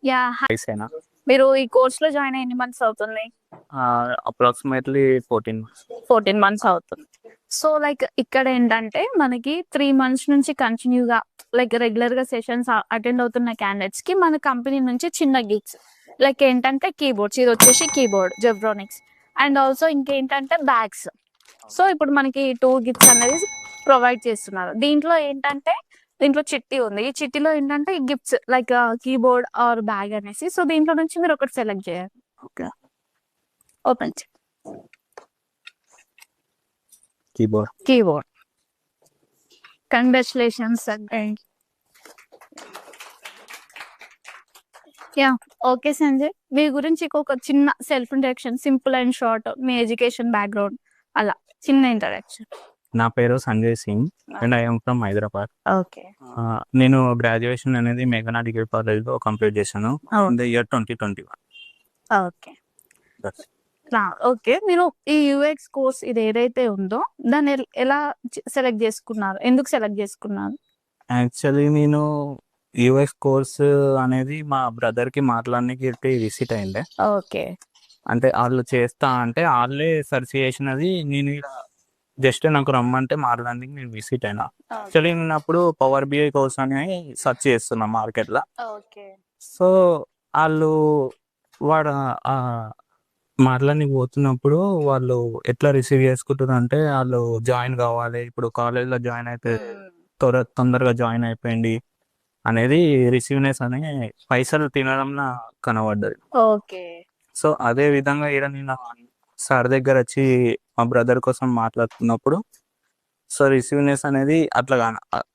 Yeah! వయసేనా? మీరు ఈ కోర్స్‌లో జాయిన్ అయ్యి ఎన్ని మంత్స్ అవుతుంది? Approximately 14 months. 14 మంత్స్ అవుతుంది. సో, ఇక్కడేంటంటే మనకి 3 మంత్స్ నుంచి కంటిన్యూగా రెగ్యులర్‌గా సెషన్స్ అటెండ్ అవుతున్న క్యాండిడేట్స్‌కి మన కంపెనీ నుంచి చిన్న గిగ్స్ ఏంటంటే కీబోర్డ్స్ ఇదొచ్చేసి కీబోర్డ్ జెబ్రానిక్స్ అండ్ ఆల్సో ఇంకేంటంటే బ్యాగ్స్. సో, ఇప్పుడు మనకి 2 గిగ్స్ అనేది ప్రొవైడ్ చేస్తున్నారు. దీంట్లో చిట్టి ఉంది. ఈ చిట్టిలో ఏంటంటే ఈ గిఫ్ట్స్ కీబోర్డ్ ఆర్ బ్యాగ్ అనేసి. సో, దీంట్లో నుంచి మీరొకటి సెలెక్ట్ జేయాలి. ఓకే. ఓపెన్ చే కీబోర్డ్. కీబోర్డ్. కంగ్రాచ్యులేషన్స్ అండి. యాహ్! ఓకే సంజయ్. మీ గురించి ఒక చిన్న self introduction simple and short. మీ ఎడ్యుకేషన్ బ్యాక్‌గ్రౌండ్ అలా చిన్న ఇంట్రడక్షన్. నా పేరు Sanjay Singh and I am from Hyderabad. Okay. నేను గ్రాడ్యుయేషన్ అనేది మేఘనా డిగ్రీ కాలేజ్‌లో కంప్లీట్ చేశాను oh! In the year 2021. Okay. Okay. మీరు ఈ యూఎక్స్ కోర్స్ ఇదేదైతే ఉందో దాన్ని ఎలా సెలెక్ట్ జేసుకున్నారు? ఎందుకు సెలెక్ట్ జేసుకున్నారు? యాక్చువల్లీ నేను యూఎక్స్ కోర్స్ అనేది మా బ్రదర్‌కి మాట్లాడనీకి విజిట్ అయ్యుండే. ఓకే. అంటే ఆళ్ళు చేస్తా అంటే ఆళ్ళే సెర్చ్ చేసినది. నేను ఇగ జస్ట్ నాకు రమ్మంటే మాట్లాడనీకి నేను విజిట్ అయినా. యాక్చువల్లీ నేనప్పుడు పవర్ బిఐ కోర్స్ అని సెర్చ్ చేస్తున్నా మార్కెట్‌ల. ఓకే. సో, ఆళ్ళు వాడు మాట్లాడనీకి పోతున్నప్పుడు వాళ్ళు ఎట్లా రిసీవ్ చేసుకుంటుర్రంటే ఆళ్ళు జాయిన్ కావాలి. ఇప్పుడు కాలేజ్‌లో జాయిన్ అయితే తొందరగా జాయిన్ అయిపోయిండి అనేది రిసీవ్‌నెస్ అని పైసలు తినడంలా కనబడ్డది. ఓకే. సో, అదే విధంగా ఈడ నేను సార్ దగ్గరొచ్చి మా బ్రదర్ కోసం మాట్లాడుతున్నప్పుడు సో, రిసీవ్‌నెస్ అనేది అట్లా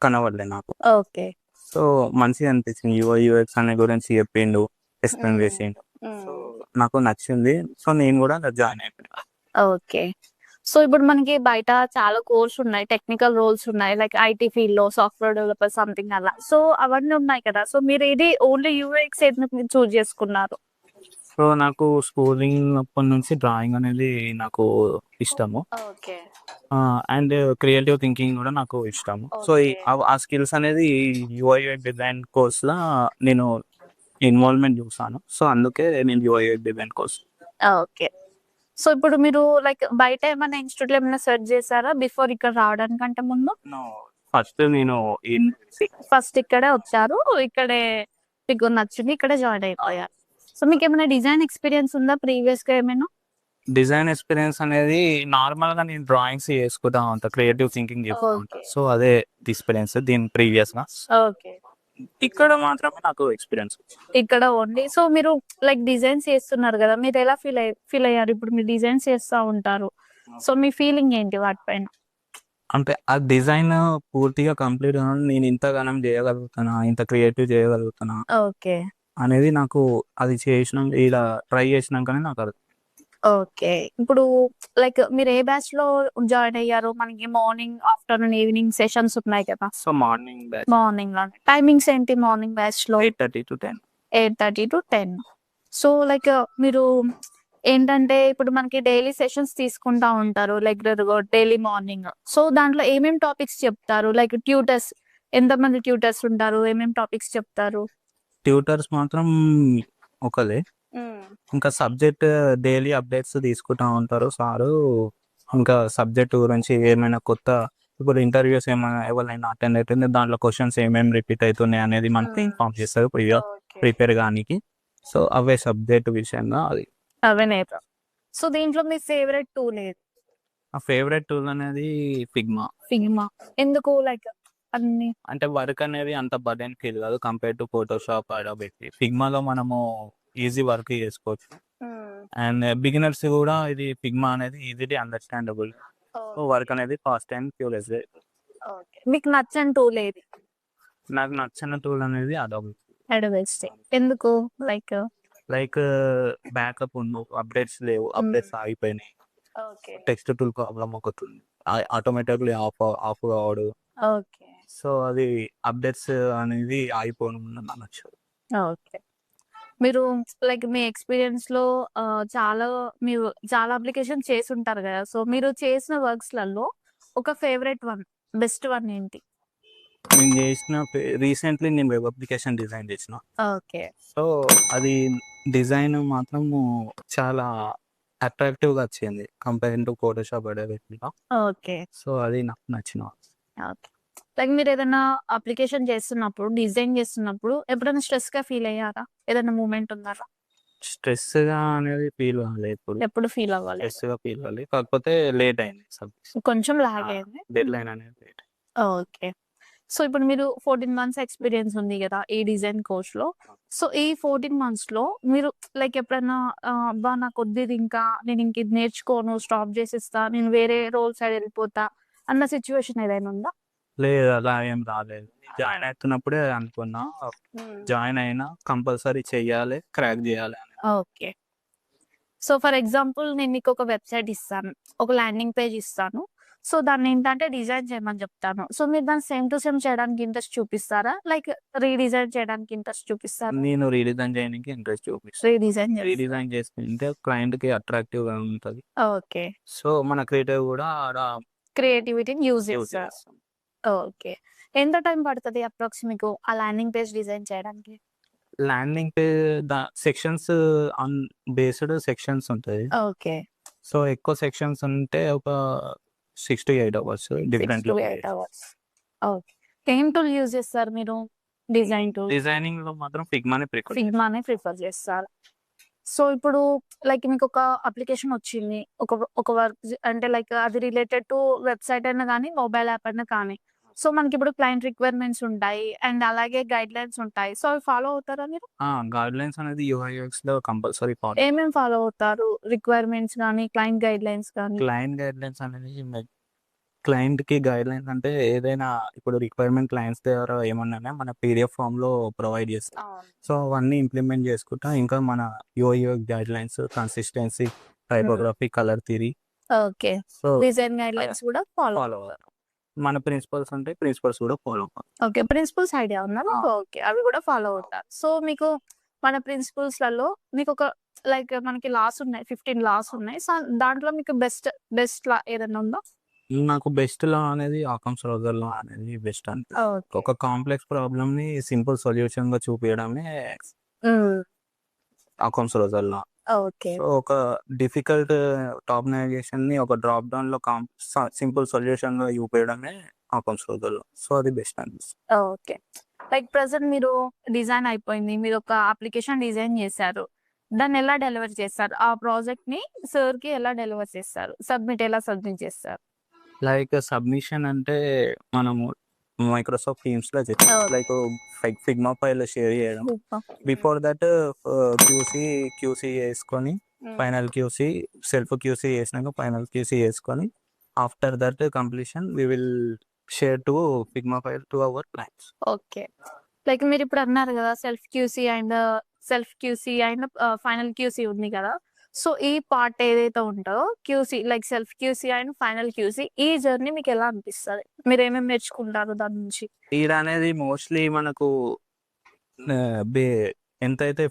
కనబడలే నాకు. ఓకే. సో, మంచిగా అనిపించింది. యూఎక్స్ అనే గురించి చెప్పిండు, ఎక్స్‌ప్లెయిన్ హ్మ్. చేసిండు. సో, హ్మ్. నాకు నచ్చింది. సో, నేను కూడా అందులో జాయిన్ అయిపోయినా. ఓకే. సో, ఇప్పుడు మనకి బయట చాలా కోర్స్ ఉన్నాయి. టెక్నికల్ రోల్స్ ఉన్నాయి. ఐటీ ఫీల్డ్‌లో సాఫ్ట్‌వేర్ డెవలపర్ సంథింగ్ అలా. సో, అవన్నీ ఉన్నాయి కదా! సో, మీరేది ఓన్లీ యూఎక్స్ ఎందుకు మీరు చూజ్ చేసుకున్నారు? సో, నాకు స్కూలింగ్ అప్పటి నుంచి డ్రాయింగ్ అనేది నాకు ఇష్టము. ఓకే. అండ్ క్రియేటివ్ థింకింగ్ కూడా నాకు ఇష్టము. So, okay. ఆ స్కిల్స్ అనేది యూఐ డిజైన్ కోర్స్‌ల నేను ఇన్వాల్వ్‌మెంట్ చూసాను. సో, అందుకే నేను UI design course. Okay. So, ఇప్పుడు మీరు బయట ఏమన్నా ఇన్‌స్టిట్యూట్‌లో ఏమన్నా సెర్చ్ చేసారా? బిఫోర్ ఇక్కడ రావడానికంటే ముందు? నో. ఫస్ట్ నేను ఈ ఫస్ట్ ఇక్కడే వచ్చారు. ఇక్కడే మీకు నచ్చింది. ఇక్కడే జాయిన్ అయిపోయారు. సో, మీకేమైనా డిజైన్ ఎక్స్‌పీరియన్స్ ఉందా ప్రీవియస్‌గా ఏమైనా? డిజైన్ ఎక్స్‌పీరియన్స్ అనేది నార్మల్‌గా నేను డ్రాయింగ్స్ చేసుకుంటా ఉంటా. క్రియేటివ్ థింకింగ్ చేస్తా ఉంటా. ఓకే. సో, అదే ఎక్స్‌పీరియన్స్ దీని ప్రీవియస్‌గా. ఓకే. ఇక్కడ మాత్రమే నాకు ఎక్స్‌పీరియన్స్. ఇక్కడ ఓన్లీ సో, మీరు డిజైన్స్ చేస్తున్నారు గదా! మీరెలా ఫీల్ అయ్యారు? ఇప్పుడు మీరు డిజైన్స్ చేస్తా ఉంటారు. సో, మీ ఫీలింగ్ ఏంటి వాటిపైన? అంటే ఆ డిజైన్ పూర్తిగా కంప్లీట్‌గా నేను ఇంతగనం చేయగలుగుతానా? ఇంత క్రియేటివ్ చేయగలుగుతానా? ఓకే. అనేది నాకు అది ఈడ ట్రై చేసినంకనే నాకు ఓకే. ఇప్పుడు మీరు ఏ బ్యాచ్‌లో జాయిన్ అయ్యారు? మనకి మార్నింగ్, ఆఫ్టర్‌నూన్, ఈవినింగ్ సెషన్స్ ఉన్నాయి కదా! సో, మార్నింగ్ బ్యాచ్ మార్నింగ్‌లోనే. టైమింగ్స్ ఏంటి మార్నింగ్ బ్యాచ్‌లో? 8:30-10. 8:30-10. సో, మీరు ఏంటంటే, ఇప్పుడు మనకి డైలీ సెషన్స్ తీసుకుంటా ఉంటారు రెగ్యులర్‌గా డైలీ మార్నింగ్. సో, దాంట్లో ఏమేం టాపిక్స్ చెప్తారు? ట్యూటర్స్ ఎంతమంది ట్యూటర్స్ ఉంటారు? ఏమేం టాపిక్స్ చెప్తారు? ట్యూటర్స్ మాత్రం ఒకలే. హ్మ్. ఇంకా సబ్జెక్ట్ డైలీ అప్డేట్స్ తీసుకుంటా ఉంటారు సారు. ఇంకా సబ్జెక్ట్ గురించి ఏమైనా కొత్త ఇప్పుడు ఇంటర్వ్యూస్ ఏమైనా ఎవరినైనా అటెండ్ అయితుంది. దాంట్లో క్వెషన్స్ ఏమేమి రిపీట్ అయితున్నాయి అనేది మనకి ఇన్ఫార్మ్ చేస్తారు ఓకే. ప్రిపేర్ గానికి. సో, అవే సబ్జెక్ట్ విషయంగా అది. అవే నేర్పు సో, దీంట్లో మీ ఫేవరెట్ టూల్ ఏది? నా ఫేవరెట్ టూల్ అనేది ఫిగ్మా. ఫిగ్మా. ఎందుకు అన్ని అంటే వర్క్ అనేది అంత బర్డెన్ ఫీల్ కాదు కంపేర్ టు ఫోటోషాప్, అడోబి. ఫిగ్మాలో మనము ఈజీ వర్క్ చేసుకోవచ్చు. హ్మ్. అండ్ బిగినర్స్ కూడా ఇది ఫిగ్మా అనేది easily understandable. So, okay. Work అనేది ఫాస్ట్ అండ్ ఫ్యూరియస్. ఓకే. మీకు నచ్చని టూల్ ఏది? నాకు నచ్చని టూల్ అనేది అడోబి. అడోబ్ ఎందుకు? లైక్ లైక్ బ్యాకప్ అప్డేట్స్ లేవు. హ్మ్. అప్డేట్స్ ఆగిపోయినాయి. ఓకే. టెక్స్ట్ టూల్ ప్రాబ్లమ్ ఒకటుంది. ఆటోమేటిక్‌లీ ఆఫ్ కావడు. ఓకే. సో, అది అప్డేట్స్ అనేది ఆగిపోవడం నాకు నచ్చదు. ఓకే. మీరు మీ ఎక్స్‌పీరియన్స్‌లో చాలా మీరు చాలా అప్లికేషన్స్ చేసుంటారు గదా! సో, మీరు చేసిన వర్క్స్‌లలో ఒక ఫేవరెట్ వన్, బెస్ట్ వన్ ఏంటి? నేను చేసిన రీసెంట్లీ నేను వెబ్ అప్లికేషన్ డిజైన్ చేసిన. ఓకే. సో అది డిజైన్ మాత్రము చాలా అట్రాక్టివ్గా వచ్చింది కంపేరింగ్ టు ఫోటోషాప్ అడోబిలో. ఓకే. సో అది నాకు నచ్చిన. ఓకే. లైక్ మీరేదైనా అప్లికేషన్ చేస్తున్నప్పుడు, డిజైన్ చేస్తున్నప్పుడు ఎప్పుడైనా స్ట్రెస్‌గా ఫీల్ అయ్యారా? ఏదైనా మూమెంట్ ఉందా? స్ట్రెస్‌గా అనేది ఫీల్ కాలేదు ఎప్పుడు. ఎప్పుడు ఫీల్ అవ్వలేదు. స్ట్రెస్‌గా ఫీల్ కాలేదు. కాకపోతే లేట్ అయింది సబ్మిషన్. కొంచెం లాగ్ అయింది. డెడ్‌లైన్ అనేది లేట్. ఓకే. సో, ఇప్పుడు మీరు 14 మంత్స్ ఎక్స్‌పీరియన్స్ ఉంది గదా! ఈ డిజైన్ కోర్స్‌లో. సో, ఈ 14 మంత్స్‌లో మీరు లైక్ ఎప్పుడన్నా అబ్బా! నాకొద్దిది ఇంకా, నేనింక ఇది నేర్చుకోను, స్టాప్ జేసేస్తా, నేను వేరే రోల్ సైడ్ ఎళ్ళిపోతా అన్న సిట్యుయేషన్ ఏదైనా ఉందా? లేదు అలా ఏం రాలేదు. జాయిన్ అవుతున్నప్పుడే అనుకున్నా. జాయిన్ అయినా కంపల్సరీ చెయ్యాలి, క్రాక్ చేయాలి అని. ఓకే. సో, ఫర్ ఎగ్జాంపుల్ నేను నీకొక వెబ్‌సైట్ ఇస్తాను. ఒక ల్యాండింగ్ పేజ్ ఇస్తాను. సో, దాన్నేంటంటే డిజైన్ చేయమని జెప్తాను. సో, మీరు దాన్ని సేమ్ టు సేమ్ చేయడానికి ఇంట్రెస్ట్ చూపిస్తారా? లైక్ రీడిజైన్ చేయడానికి ఇంట్రెస్ట్ చూపిస్తారా? నేను రీడిజైన్ చేయడానికి ఇంట్రెస్ట్ చూపిస్తా. రీడిజైన్ చేస్తారు. రీడిజైన్ చేసుకుంటే క్లయింట్‌కి అట్రాక్టివ్‌గా ఉంటది. ఓకే. సో, మన క్రియేటివ్ కూడా ఆడ క్రియేటివిటీని యూజ్ యూజ్ చేస్తారు. చేస్తాం. ఓకే. ఎంత టైం పడతది అప్రాక్స్ మీకు ఆ ల్యాండింగ్ పేజ్ డిజైన్ చేయడానికి? Landing sections on based sections ఉంటది. ఓకే. సో, ఎక్కువ సెక్షన్స్ ఉంటే ఒక 6-8 hours 6 different to 8 hours. Okay. ఏం టూల్ యూజ్ చేస్తారు మీరు? Design tool? డిజైనింగ్‌లో మాత్రం ఫిగ్మానే ప్రిఫర్ చేస్తా. ఫిగ్మానే ప్రిఫర్ చేస్తారు. సో, ఇప్పుడు లైక్ మీకొక అప్లికేషన్ వచ్చింది. ఒక వర్క్ అంటే లైక్ అది రిలేటెడ్ టు వెబ్‌సైట్ అయినా గానీ, మొబైల్ యాప్ అయినా కానీ. సో, మనకిప్పుడు క్లయింట్ రిక్వైర్మెంట్స్ ఉంటాయి. అండ్ అలాగే గైడ్‌లైన్స్ ఉంటాయి. సో, అవి ఫాలో అవుతారా మీరు? గైడ్‌లైన్స్ అనేది యూఐ యూఎక్స్‌లో కంపల్సరీ ఫాలో. ఏమేం ఫాలో అవుతారు? రిక్వైర్మెంట్స్ గానీ, క్లయింట్ గైడ్‌లైన్స్ గానీ? క్లయింట్ గైడ్‌లైన్స్ అనేది క్లయింట్‌కి గైడ్‌లైన్స్ అంటే ఏదైనా ఇప్పుడు రిక్వైర్మెంట్ క్లయింట్స్ దగ్గర ఏమన్నానే మన పీడీఎఫ్ ఫార్మ్‌లో ప్రొవైడ్ చేస్తాం. అవును. సో, అవన్నీ ఇంప్లిమెంట్ చేసుకుంటా ఇంకా మన UI UX guidelines, consistency, typography, colour theory. Okay. So, design guidelines కూడా ఫాలో ఫాలో అవుతారు. అవుతాం. మన ప్రిన్సిపల్స్ ఉంటాయి. ప్రిన్సిపల్స్ కూడా ఫాలో అవుతాం. ఓకే. ప్రిన్సిపల్స్ ఐడియా ఉందా మీకు? ఓకే. అవి కూడా ఫాలో అవుతారు. సో, మీకు మన ప్రిన్సిపల్స్‌లలో మీకొక లైక్ మనకి లాస్ ఉన్నాయి. 15 లాస్ ఉన్నాయి. సో, దాంట్లో మీకు బెస్ట్ లా ఏదన్నా ఉందా? నాకు బెస్ట్ లా అనేది ఆకమ్స్ రోజర్ లా అనేది బెస్ట్ అనిపిస్తుంది. ఓకే. ఒక కాంప్లెక్స్ ప్రాబ్లమ్‌ని సింపుల్ సొల్యూషన్‌గా చూపియడమే హ్మ్. ఆకమ్స్ రోజర్ లా. ఓకే. సో, ఒక డిఫికల్ట్ టాప్ నావిగేషన్‌ని ఒక డ్రాప్ డౌన్‌లో సింపుల్ సొల్యూషన్‌గా చూపియడమే ఆకమ్స్ రోజర్ లా. సో, అది బెస్ట్ అనిపిస్తుంది. ఓకే. లైక్ ప్రెజెంట్ మీరు డిజైన్ అయిపోయింది. మీరొక అప్లికేషన్ డిజైన్ చేశారు. దాన్నెలా డెలివర్ చేస్తారు? ఆ ప్రాజెక్ట్‌ని సార్‌కి ఎలా డెలివర్ చేస్తారు? ఎలా సబ్మిట్ చేస్తారు? లైక్ సబ్మిషన్ అంటే మనము మైక్రోసాఫ్ట్ టీమ్స్‌లో చేస్తాం. Okay. Like Figma file share చేయడం. సూపర్. బిఫోర్ దట్ క్యూసీ చేసుకొని ఫైనల్ క్యూసీ, సెల్ఫ్ క్యూసీ చేసినాక ఫైనల్ క్యూసీ చేసుకొని after that completion we will share to Figma file to our clients. Okay. Like మీరిప్పుడు అన్నారు గదా! Self QC and final QC ఉంది గదా! So, ఈ పార్ట్ ఏదైతే ఉంటదో like self QC and final QC ఈ జర్నీ మీకెలా అనిపిస్తది? మీరేమేమి నేర్చుకుంటారు దాని నుంచి? ఈడ అనేది మోస్ట్లీ మనకు బే ఎంతైతే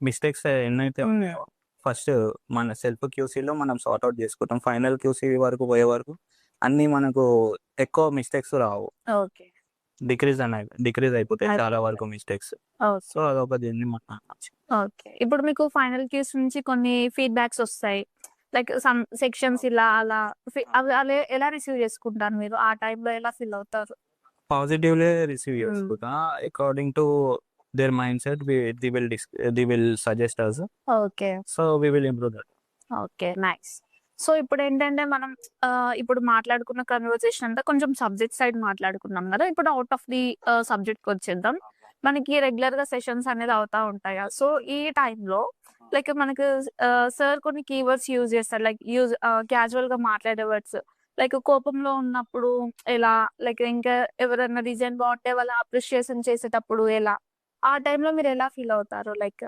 మిస్టేక్స్ ఎన్నైతే ఉన్నాయో ఫస్ట్ మన సెల్ఫ్ క్యూసీలో మనం సార్ట్ అవుట్ చేసుకుంటాం. ఫైనల్ క్యూసీ వరకు పోయే వరకు అన్నీ మనకు ఎక్కువ మిస్టేక్స్ రావు. ఓకే. డిక్రీజ్ అయిపోతాయి చాలా వరకు అయిపోతాయి. మిస్టేక్స్. So, okay. అదొక జర్నీ మనకు నచ్చింది. ఓకే. ఇప్పుడు మీకు ఫైనల్ క్యూస్ నుంచి కొన్ని ఫీడ్‌బ్యాక్స్ ఒస్తాయి. లైక్ సమ్ సెక్షన్స్ ఇలా అలా అవి అలా ఎలా రిసీవ్ చేసుకుంటారు మీరు? ఆ టైంలో ఎలా ఫీల్ అవుతారు? పాజిటివ్‌లే రిసీవ్ హ్మ్. చేసుకుంటా. According to their mind set they will suggest us. Okay. So, we will improve that. Okay. Nice. So, ఇప్పుడేంటంటే మనం ఇప్పుడు మాట్లాడుకున్న కన్వర్జేషన్ అంతా కొంచెం సబ్జెక్ట్ సైడ్ మాట్లాడుకున్నాం గదా! ఇప్పుడు ఔట్ ఆఫ్ ది సబ్జెక్ట్‌కొచ్చేద్దాం. మనకి రెగ్యులర్‌గా సెషన్స్ అనేది అవుతా ఉంటాయా? సో, ఈ టైంలో లైక్ మనకు సార్ కొన్ని కీవర్డ్స్ యూజ్ చేస్తారు. లైక్ క్యాజువల్‌గా మాట్లాడే వర్డ్స్. లైక్ కోపంలో ఉన్నప్పుడు ఎలా? లైక్ ఇంకా ఎవరైనా డిజైన్ బావుంటే వాళ్ళ అప్రిషియేషన్ చేసేటప్పుడు ఎలా? ఆ టైంలో మీరెలా ఫీల్ అవుతారు? లైక్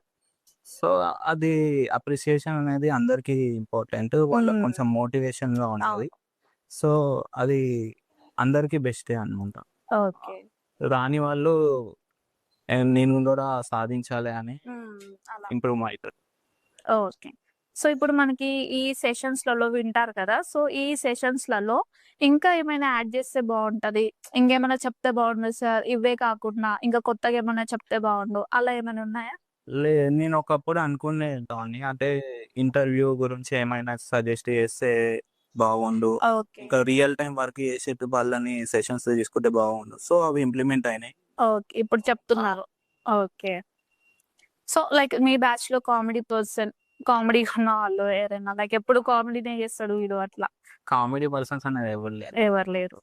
సో, అది అప్రిసియేషన్ అనేది అందరికీ ఇంపార్టెంట్. వాళ్ళకి కొంచెం మోటివేషన్‌గా ఉంటది. అవును. సో, అది అందరికీ బెస్టే అనమాట. ఓకే. రాని వాళ్ళు నేను కూడా సాధించాలి అని అలా. ఇంప్రూవ్ అయితరు. ఓకే. సో ఇప్పుడు మనకి ఈ సెషన్స్‌లలో వింటారు కదా! సో ఈ సెషన్స్‌లలో ఇంకా ఏమైనా యాడ్ చేస్తే బావుంటది. ఇంకేమైనా చెప్తే బావుండు సార్. ఇవే కాకుండా ఇంకా కొత్తగా ఏమన్నా చెప్తే బావుండు. అలా ఏమైనా ఉన్నాయా? నేను ఒకప్పుడు అనుకునేదాన్ని. అంటే ఇంటర్వ్యూ గురించి ఏమైనా సజెస్ట్ చేస్తే బాగుండు. ఓకే. ఇంకా రియల్ టైమ్ వర్క్ చేసేటి వాళ్ళని సెషన్స్ తీసుకుంటే బాగుండు. సో, అవి ఇంప్లిమెంట్ అయినాయి. ఓకే. ఇప్పుడు చెప్తున్నారు. ఓకే. సో లైక్ మీ బ్యాచ్‌లో కామెడీ ఉన్న వాళ్ళు ఎవరైనా లైక్ ఎప్పుడు కామెడీనే చేస్తాడు వీడు అట్లా కామెడీ పర్సన్స్ అనేది ఎవరు లేరు. ఎవరు లేరు.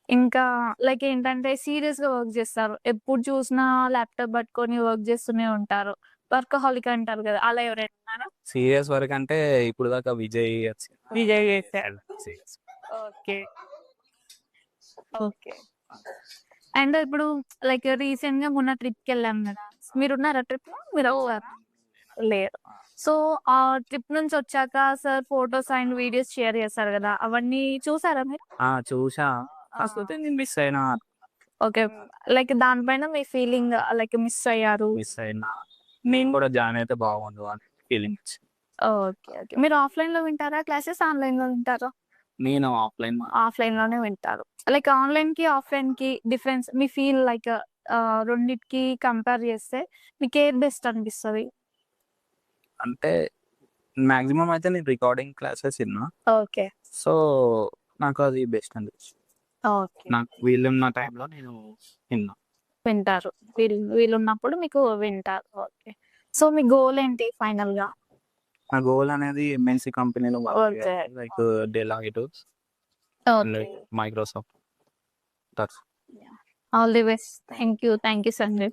ఇంకా లైక్ ఏంటంటే సీరియస్‌గా వర్క్ చేస్తారు. ఎప్పుడు చూసినా ల్యాప్‌టాప్ పట్టుకొని వర్క్ చేస్తూనే ఉంటారు. వర్కహాలిక్ అంటారు కదా! అలా ఎవరైనా ఉన్నారా? సీరియస్ వర్క్ అంటే ఇప్పుడు దాకా విజయ్ విజయ్ చేసాడు. ఓకే. ఓకే. అండ్ ఇప్పుడు లైక్ రీసెంట్‌గా మొన్న ట్రిప్‌కెళ్ళాం గదా! మీరున్నారా ట్రిప్‌లో? మీరొచ్చారా? లేరు. సో, ఆ ట్రిప్ నుంచొచ్చాక sir photos and videos share చేశారు గదా! అవన్నీ చూసారా మీరు? చూసా. ఆ! కాకపోతే నేను మిస్ అయినా. ఓకే. లైక్ దానిపైన మీ ఫీలింగ్ లైక్ మిస్ అయ్యారు. మిస్ అయినా. నేను కూడా జాయిన్ అయితే బాగుండు అని ఫీలింగ్ వచ్చింది. ఓకే. ఓకే. మీరు ఆఫ్‌లైన్‌లో వింటారా క్లాసెస్? ఆన్‌లైన్‌లో వింటారా? నేను ఆఫ్‌లైన్ ఆఫ్‌లైన్‌లోనే వింటారు. లైక్ ఆన్‌లైన్‌కి, ఆఫ్‌లైన్‌కి డిఫరెన్స్ మీ ఫీల్ లైక్ రెండిటికి కంపేర్ చేస్తే మీకేది బెస్ట్ అనిపిస్తది? అంటే మాక్సిమం అయితే నేను రికార్డింగ్ క్లాసెస్ ఇన్నా. ఓకే. సో, నాకు అది బెస్ట్ అనిపించింది. ఓకే. నాకు వీలున్న టైంలో నేను ఇన్నా. వింటారు. వీలున్నప్పుడు మీకు వింటారు. ఓకే. సో, మీ గోల్ ఏంటి ఫైనల్‌గా? నా గోల్ అనేది ఎంఎన్‌సి కంపెనీలో వర్క్ వర్క్ చేయాలి. చేయాలి. Like Deloitte, okay. Like Microsoft. That's all the best. Thank you. Thank you Sanjay.